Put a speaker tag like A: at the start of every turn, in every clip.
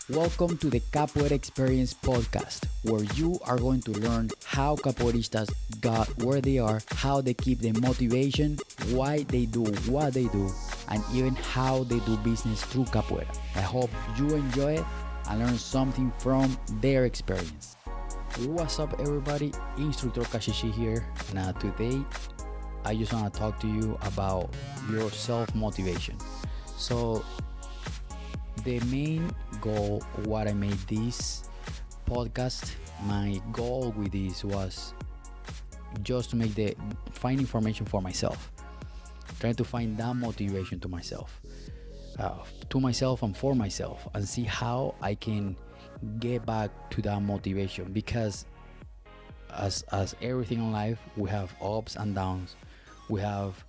A: Welcome to the Capoeira Experience podcast, where you are going to learn how capoeiristas got where they are, how they keep the motivation, why they do what they do, and even how they do business through capoeira. I hope you enjoy it and learn something from their experience. What's up, everybody? Instructor Caxixi here. Now, today I just want to talk to you about your self-motivation. So, the main goal what I made this podcast, my goal with this was just to find information for myself, trying to find that motivation to myself and for myself, and see how I can get back to that motivation. Because as everything in life, we have ups and downs. We have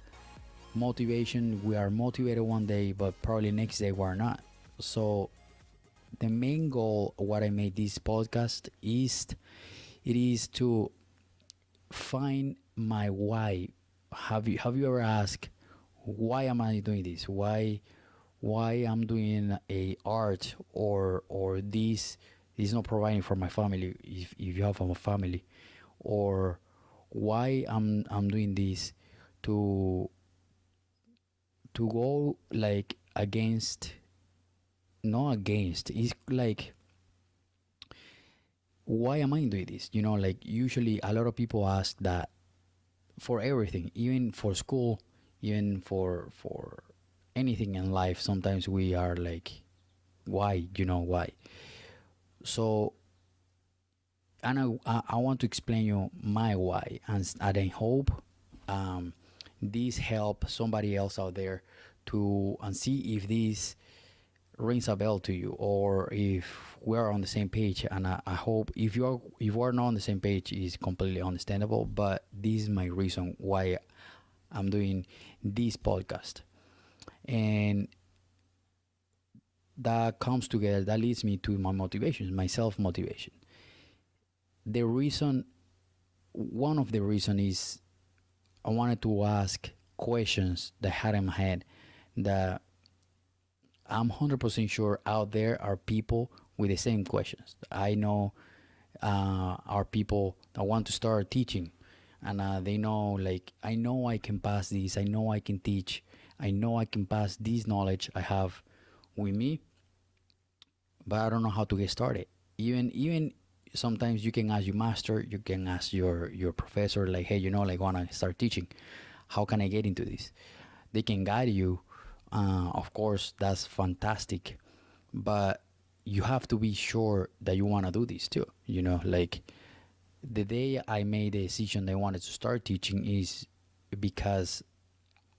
A: motivation, we are motivated one day, but probably next day we're not. So the main goal what I made this podcast is to find my why. Have you ever asked, why am I doing this? Why I'm doing a art, or this is not providing for my family, if you have a family, or why I'm doing this to go like against, not against, it's like, why am I doing this? Like, usually a lot of people ask that for everything, even for school, even for anything in life. Sometimes we are like, why? Why? So, and I want to explain you my why, and I hope this help somebody else out there to and see if this rings a bell to you, or if we are on the same page. And I hope if you are not on the same page, is completely understandable, but this is my reason why I'm doing this podcast. And that comes together, that leads me to my motivation, my self-motivation. One of the reason is I wanted to ask questions that I had in my head, that I'm 100% sure out there are people with the same questions. I know are people that want to start teaching, and they know, like, I know I can pass this, I know I can teach, I know I can pass this knowledge I have with me, but I don't know how to get started. Even sometimes you can ask your master, you can ask your professor, like, hey, like, want to start teaching, how can I get into this? They can guide you. Of course, that's fantastic, but you have to be sure that you want to do this too. Like, the day I made the decision that I wanted to start teaching is because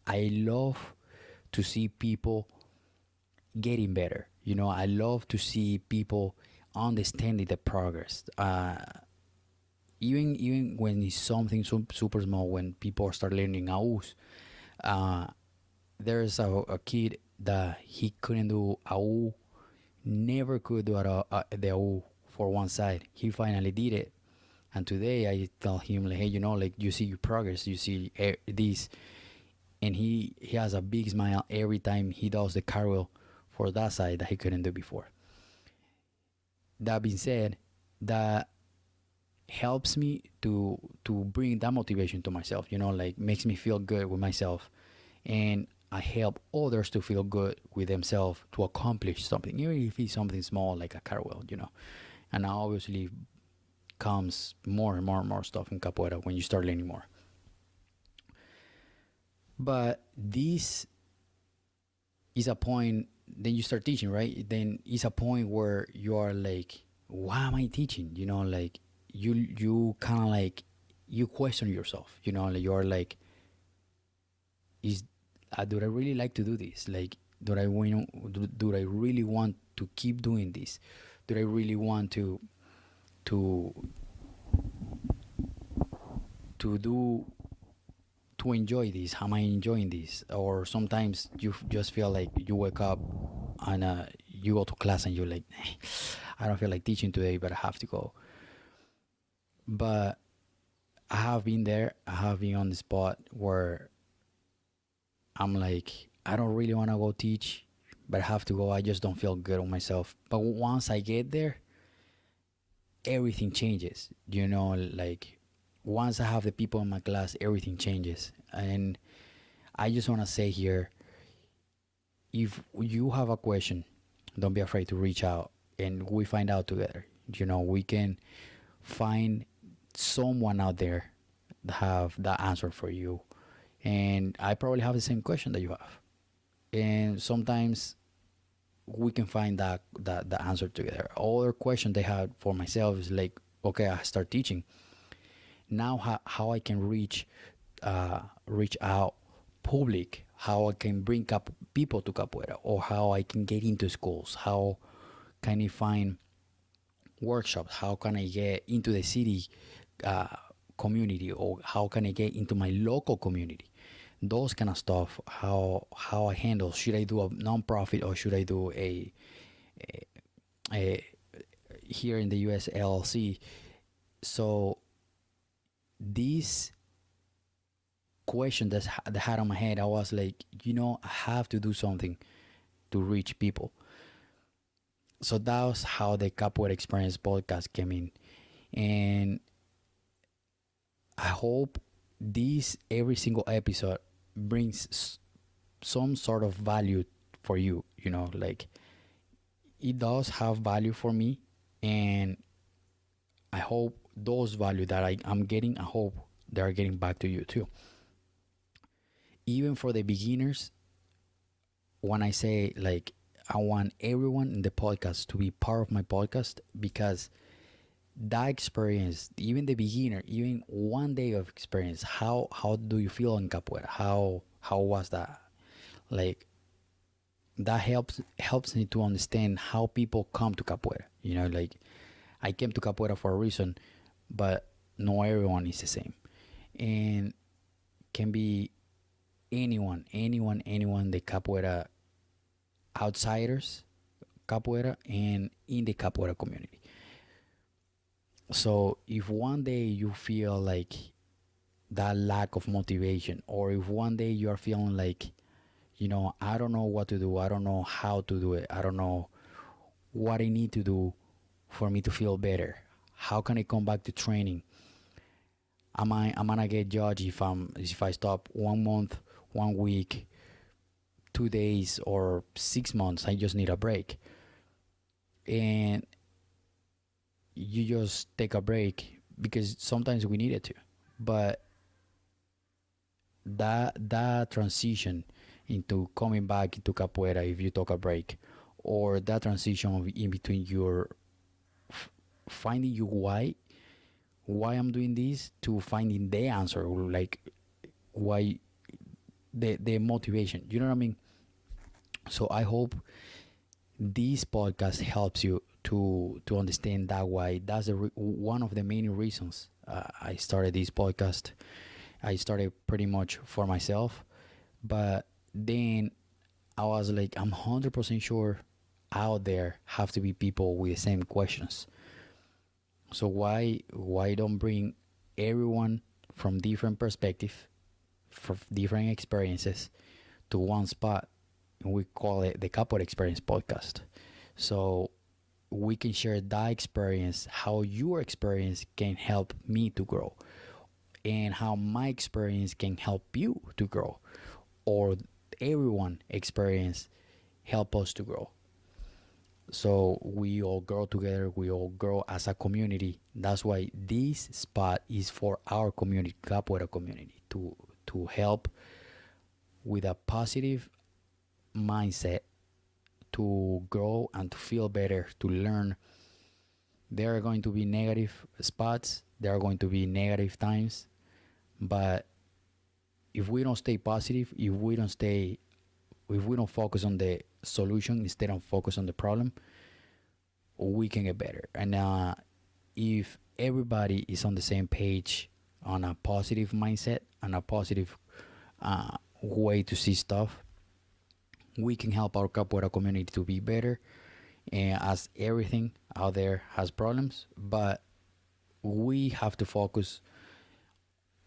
A: I love to see people getting better. I love to see people understanding the progress. Even when it's something super small, when people start learning AUs, there's a kid that he couldn't do AU, never could do the AU for one side. He finally did it, and today I tell him, like, hey, like, you see your progress, you see this, and he has a big smile every time he does the cartwheel for that side that he couldn't do before. That being said, that helps me to bring that motivation to myself. Like, makes me feel good with myself, and I help others to feel good with themselves to accomplish something, even if it's something small like a cartwheel. And obviously comes more and more stuff in capoeira when you start learning more. But this is a point, then you start teaching, right? Then it's a point where you are like, why am I teaching? Like, you kind of like, you question yourself. Like, you're like, do I really like to do this? Like, do I really want to keep doing this? Do I really want to enjoy this? Am I enjoying this? Or sometimes you just feel like you wake up and you go to class and you're like, I don't feel like teaching today, but I have to go. But I have been there. I have been on the spot where I'm like, I don't really want to go teach, but I have to go. I just don't feel good on myself. But once I get there, everything changes. Like once I have the people in my class, everything changes. And I just want to say here, if you have a question, don't be afraid to reach out and we find out together. We can find someone out there that have that answer for you. And I probably have the same question that you have. And sometimes we can find the answer together. Other question they had for myself is like, okay, I start teaching. Now how I can reach out public, how I can bring people to capoeira, or how I can get into schools, how can I find workshops, how can I get into the city community, or how can I get into my local community, those kind of stuff. How I handle, should I do a non-profit or should I do a here in the US LLC. So this question that I had on my head, I was like, I have to do something to reach people. So that was how the Capoeira Experience podcast came in. And I hope every single episode brings some sort of value for you. Like it does have value for me, and I hope those value that I'm getting, I hope they're getting back to you too. Even for the beginners, when I say like I want everyone in the podcast to be part of my podcast, because that experience, even the beginner, even one day of experience, how do you feel in capoeira? How was that? Like that helps me to understand how people come to capoeira. Like I came to capoeira for a reason, but not everyone is the same, and can be anyone the capoeira outsiders capoeira and in the capoeira community. So if one day you feel like that lack of motivation, or if one day you are feeling like, I don't know what to do, I don't know how to do it, I don't know what I need to do for me to feel better, how can I come back to training, am I gonna get judged if I stop 1 month, 1 week, 2 days, or 6 months? I just need a break. And you just take a break because sometimes we need it to. But that transition into coming back into capoeira, if you take a break, or that transition in between your finding you why I'm doing this, to finding the answer, like why, the motivation, you know what I mean? So I hope this podcast helps you to understand that why. That's one of the main reasons I started this podcast. I started pretty much for myself, but then I was like, I'm 100% sure out there have to be people with the same questions. So why don't bring everyone from different perspective, from different experiences, to one spot, and we call it the Capoeira Experience Podcast. So we can share that experience, how your experience can help me to grow, and how my experience can help you to grow, or everyone experience help us to grow. So we all grow together, we all grow as a community. That's why this spot is for our community, capoeira community, to help with a positive mindset, to grow and to feel better, to learn. There are going to be negative spots, there are going to be negative times, but if we don't stay positive, if we don't focus on the solution instead of focus on the problem, we can get better. And if everybody is on the same page, on a positive mindset and a positive way to see stuff, we can help our capoeira community to be better. And as everything out there has problems, but we have to focus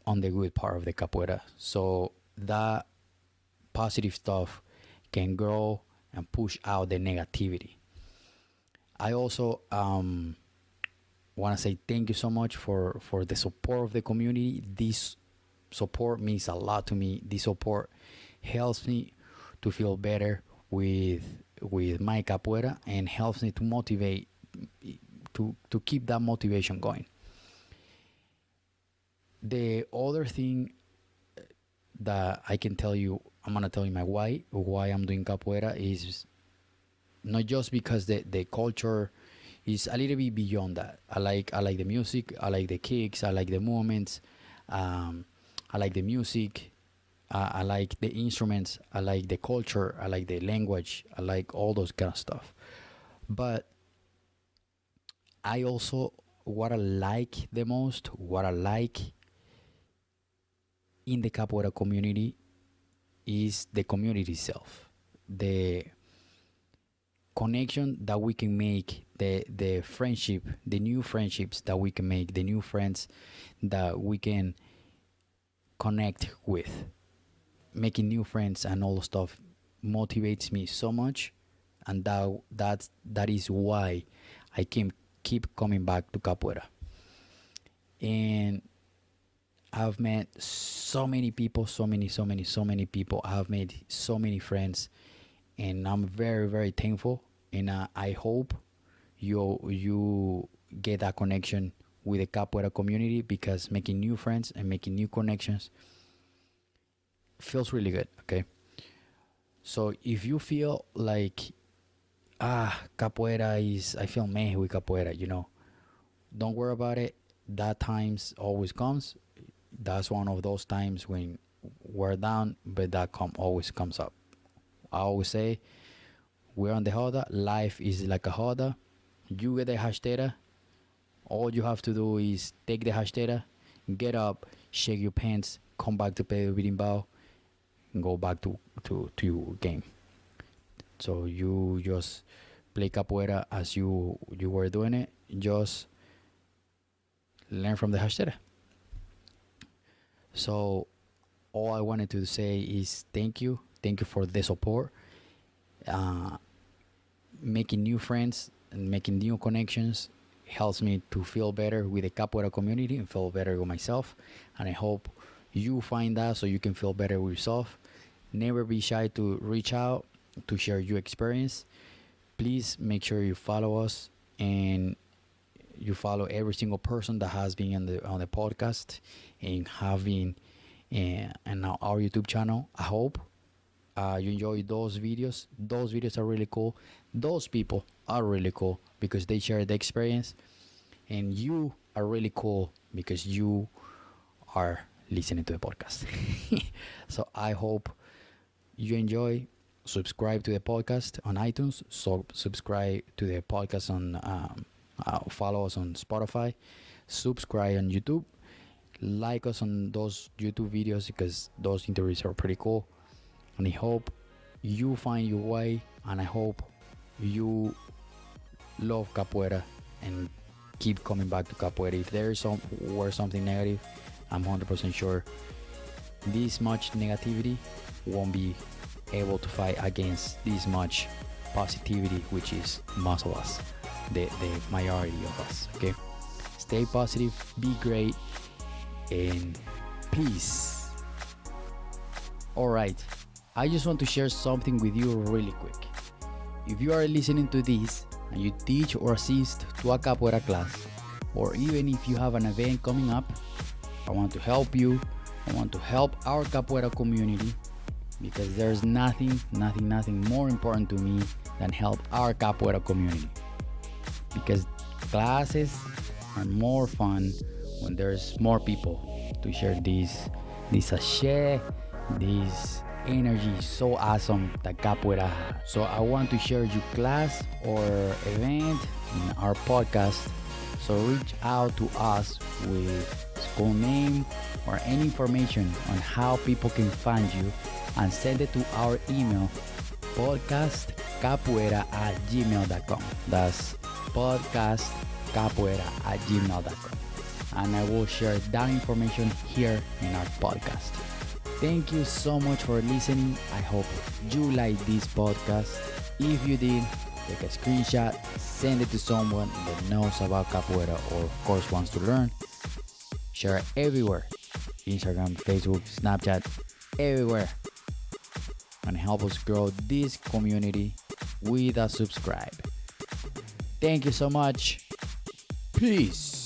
A: on the good part of the capoeira, so that positive stuff can grow and push out the negativity. I also want to say thank you so much for the support of the community. This support means a lot to me. This support helps me to feel better with my capoeira, and helps me to motivate, to keep that motivation going. The other thing that I can tell you, I'm gonna tell you my why I'm doing capoeira, is not just because the culture is a little bit beyond that. I like the music, I like the kicks, I like the movements, I like the music, I like the instruments, I like the culture, I like the language, I like all those kind of stuff. But I also, what I like the most, what I like in the capoeira community is the community itself, the connection that we can make, the friendship, the new friendships that we can make, the new friends that we can connect with. Making new friends and all the stuff motivates me so much, and that is why I can keep coming back to capoeira. And I've met so many people, so many people. I've made so many friends, and I'm very, very thankful. And I hope you get that connection with the capoeira community, because making new friends and making new connections feels really good. Okay, so if you feel like capoeira is, I feel meh with capoeira, don't worry about it. That times always comes. That's one of those times when we're down, but that always comes up. I always say, we're on the roda. Life is like a roda. You get the rasteira. All you have to do is take the rasteira, get up, shake your pants, come back to play the berimbau, and go back to your game. So you just play capoeira as you were doing it. Just learn from the rasteira. So all I wanted to say is thank you for the support. Making new friends and making new connections helps me to feel better with the capoeira community and feel better with myself. And I hope you find that, so you can feel better with yourself. Never be shy to reach out to share your experience. Please make sure you follow us, and you follow every single person that has been on the podcast and have been and our YouTube channel. I hope you enjoy those videos. Those videos are really cool. Those people are really cool because they share the experience, and you are really cool because you are listening to the podcast. So I hope you enjoy. Subscribe to the podcast on iTunes. So subscribe to the podcast on follow us on Spotify. Subscribe on YouTube. Like us on those YouTube videos because those interviews are pretty cool. And I hope you find your way, and I hope you love capoeira and keep coming back to capoeira. If there is something negative, I'm 100% sure this much negativity won't be able to fight against this much positivity, which is most of us, the majority of us. Okay, stay positive, be great, and peace. All right, I just want to share something with you really quick. If you are listening to this and you teach or assist to a capoeira class, or even if you have an event coming up, I want to help you. I want to help our capoeira community, because there's nothing more important to me than help our capoeira community. Because classes are more fun when there's more people to share this sachet, this energy so awesome that capoeira has. So I want to share your class or event in our podcast. So reach out to us with school name or any information on how people can find you, and send it to our email, podcastcapoeira@gmail.com. That's podcastcapoeira@gmail.com. And I will share that information here in our podcast. Thank you so much for listening. I hope you like this podcast. If you did, take a screenshot, send it to someone that knows about capoeira or of course wants to learn. Share it everywhere. Instagram, Facebook, Snapchat, everywhere. And help us grow this community with a subscribe. Thank you so much. Peace.